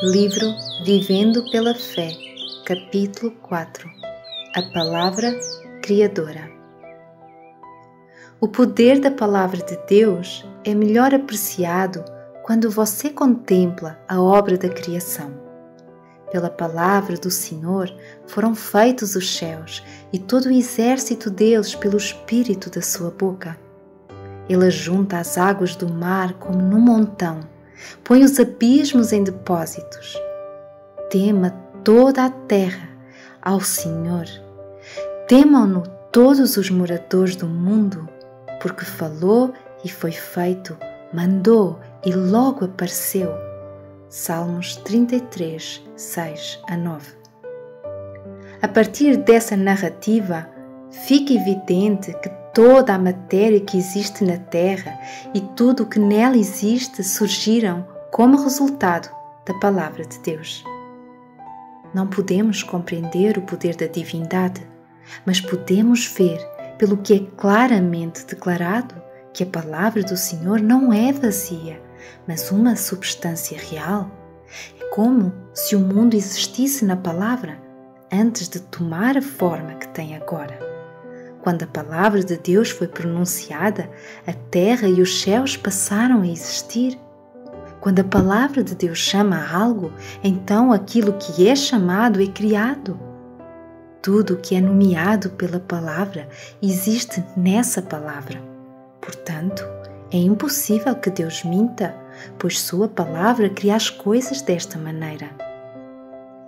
Livro Vivendo pela Fé, capítulo 4. A Palavra Criadora. O poder da Palavra de Deus é melhor apreciado quando você contempla a obra da criação. Pela palavra do Senhor foram feitos os céus e todo o exército deles pelo espírito da sua boca. Ele ajunta as águas do mar como num montão, põe os abismos em depósitos. Tema toda a terra ao Senhor. Temam-no todos os moradores do mundo, porque falou e foi feito, mandou e logo apareceu. Salmos 33, 6-9. A partir dessa narrativa, fica evidente que toda a matéria que existe na Terra e tudo o que nela existe surgiram como resultado da Palavra de Deus. Não podemos compreender o poder da divindade, mas podemos ver, pelo que é claramente declarado, que a Palavra do Senhor não é vazia, mas uma substância real. É como se o mundo existisse na Palavra antes de tomar a forma que tem agora. Quando a Palavra de Deus foi pronunciada, a terra e os céus passaram a existir. Quando a Palavra de Deus chama a algo, então aquilo que é chamado é criado. Tudo o que é nomeado pela Palavra existe nessa Palavra. Portanto, é impossível que Deus minta, pois sua Palavra cria as coisas desta maneira.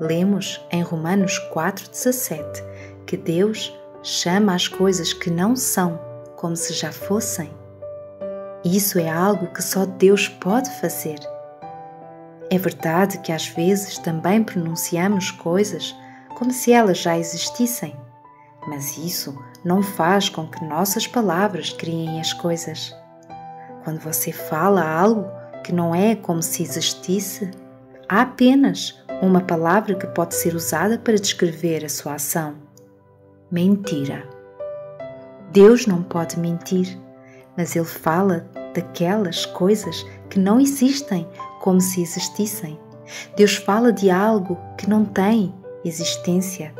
Lemos em Romanos 4,17 que Deus chama as coisas que não são como se já fossem. Isso é algo que só Deus pode fazer. É verdade que às vezes também pronunciamos coisas como se elas já existissem, mas isso não faz com que nossas palavras criem as coisas. Quando você fala algo que não é como se existisse, há apenas uma palavra que pode ser usada para descrever a sua ação: mentira. Deus não pode mentir, mas Ele fala daquelas coisas que não existem como se existissem. Deus fala de algo que não tem existência.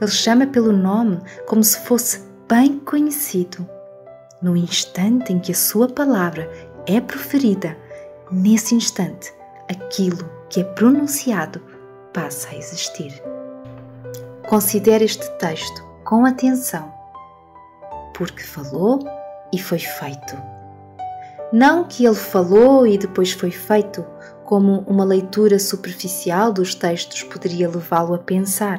Ele chama pelo nome como se fosse bem conhecido. No instante em que a sua palavra é proferida, nesse instante, aquilo que é pronunciado passa a existir. Considere este texto com atenção, porque falou e foi feito. Não que ele falou e depois foi feito, como uma leitura superficial dos textos poderia levá-lo a pensar.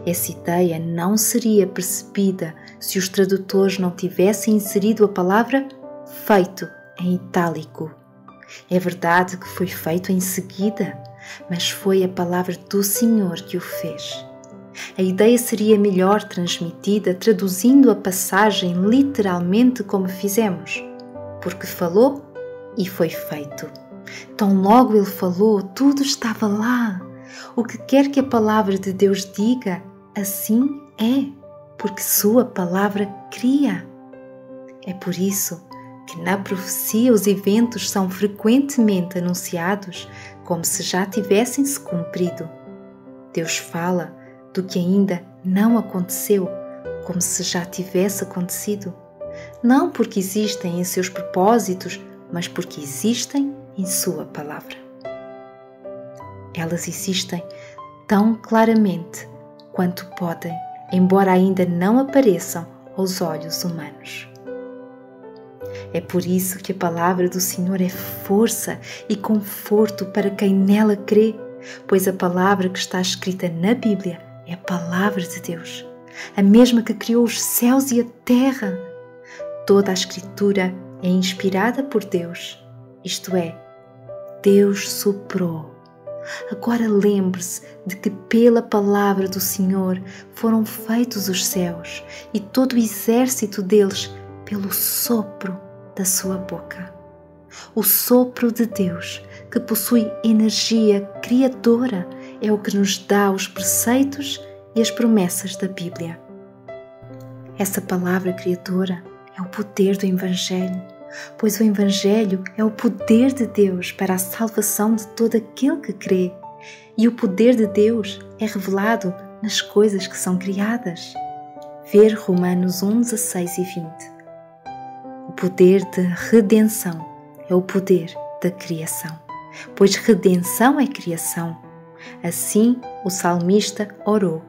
Essa ideia não seria percebida se os tradutores não tivessem inserido a palavra feito em itálico. É verdade que foi feito em seguida, mas foi a palavra do Senhor que o fez. A ideia seria melhor transmitida traduzindo a passagem literalmente como fizemos, porque falou e foi feito. Tão logo ele falou, tudo estava lá. O que quer que a palavra de Deus diga, assim é, porque sua palavra cria. É por isso que na profecia os eventos são frequentemente anunciados como se já tivessem se cumprido. Deus fala do que ainda não aconteceu, como se já tivesse acontecido. Não porque existem em seus propósitos, mas porque existem em sua palavra. Elas existem tão claramente quanto podem, embora ainda não apareçam aos olhos humanos. É por isso que a palavra do Senhor é força e conforto para quem nela crê, pois a palavra que está escrita na Bíblia é a palavra de Deus, a mesma que criou os céus e a terra. Toda a Escritura é inspirada por Deus, isto é, Deus soprou. Agora lembre-se de que pela palavra do Senhor foram feitos os céus e todo o exército deles pelo sopro da sua boca. O sopro de Deus, que possui energia criadora, é o que nos dá os preceitos e as promessas da Bíblia. Essa palavra criadora é o poder do Evangelho, pois o Evangelho é o poder de Deus para a salvação de todo aquele que crê, E o poder de Deus é revelado nas coisas que são criadas. Ver Romanos 1, 16 e 20. O poder de redenção é o poder da criação, pois redenção é criação. Assim o salmista orou: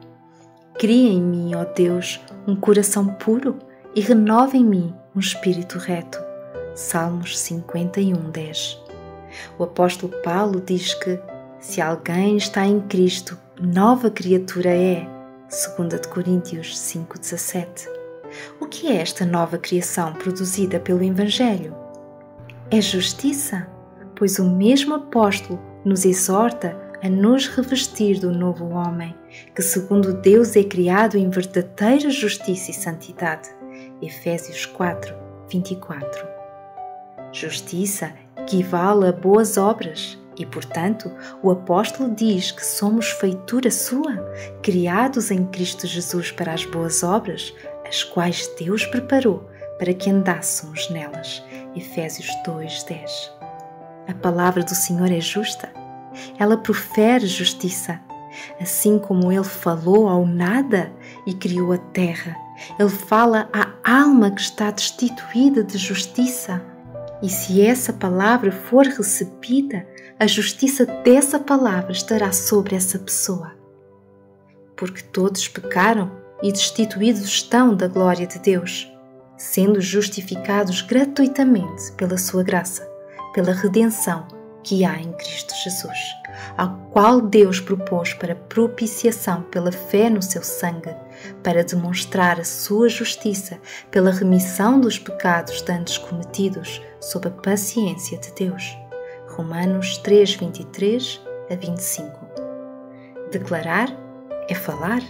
cria em mim, ó Deus, um coração puro e renova em mim um espírito reto. Salmos 51, 10. O apóstolo Paulo diz que se alguém está em Cristo, nova criatura é, 2 Coríntios 5, 17. O que é esta nova criação produzida pelo Evangelho? É justiça, pois o mesmo apóstolo nos exorta a nos revestir do novo homem, que segundo Deus é criado em verdadeira justiça e santidade. Efésios 4, 24. Justiça equivale a boas obras e, portanto, o apóstolo diz que somos feitura sua, criados em Cristo Jesus para as boas obras, as quais Deus preparou para que andássemos nelas. Efésios 2, 10. A palavra do Senhor é justa. Ela profere justiça. Assim como Ele falou ao nada e criou a terra, Ele fala à alma que está destituída de justiça. E se essa palavra for recebida, a justiça dessa palavra estará sobre essa pessoa. Porque todos pecaram e destituídos estão da glória de Deus, sendo justificados gratuitamente pela sua graça, pela redenção que há em Cristo Jesus, ao qual Deus propôs para propiciação pela fé no seu sangue, para demonstrar a sua justiça pela remissão dos pecados dantes cometidos sob a paciência de Deus. Romanos 3, 23 a 25. Declarar é falar.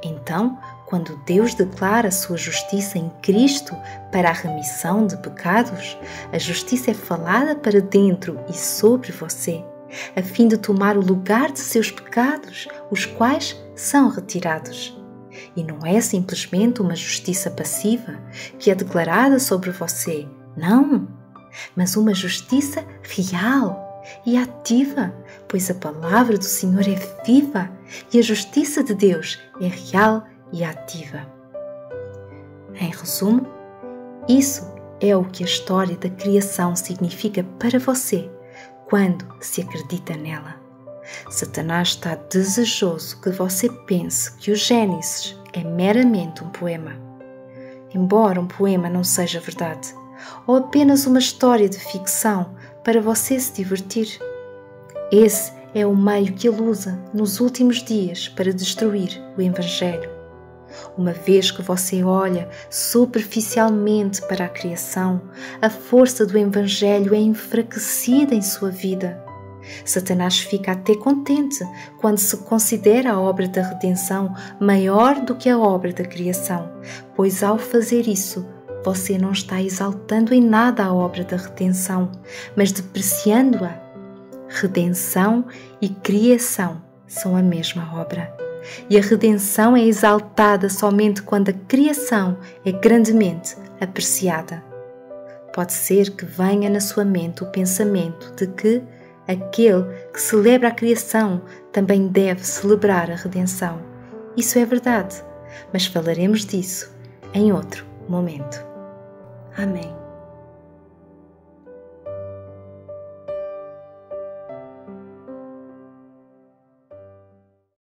Então, quando Deus declara a sua justiça em Cristo para a remissão de pecados, a justiça é falada para dentro e sobre você, a fim de tomar o lugar de seus pecados, os quais são retirados. E não é simplesmente uma justiça passiva que é declarada sobre você, não, mas uma justiça real e ativa, pois a palavra do Senhor é viva e a justiça de Deus é real e ativa. Em resumo, isso é o que a história da criação significa para você quando se acredita nela. Satanás está desejoso que você pense que o Gênesis é meramente um poema. Embora um poema não seja verdade, ou apenas uma história de ficção para você se divertir. Esse é o meio que ele usa nos últimos dias para destruir o Evangelho. Uma vez que você olha superficialmente para a criação, a força do Evangelho é enfraquecida em sua vida. Satanás fica até contente quando se considera a obra da redenção maior do que a obra da criação, pois ao fazer isso, você não está exaltando em nada a obra da redenção, mas depreciando-a. Redenção e criação são a mesma obra. E a redenção é exaltada somente quando a criação é grandemente apreciada. Pode ser que venha na sua mente o pensamento de que aquele que celebra a criação também deve celebrar a redenção. Isso é verdade, mas falaremos disso em outro momento. Amém.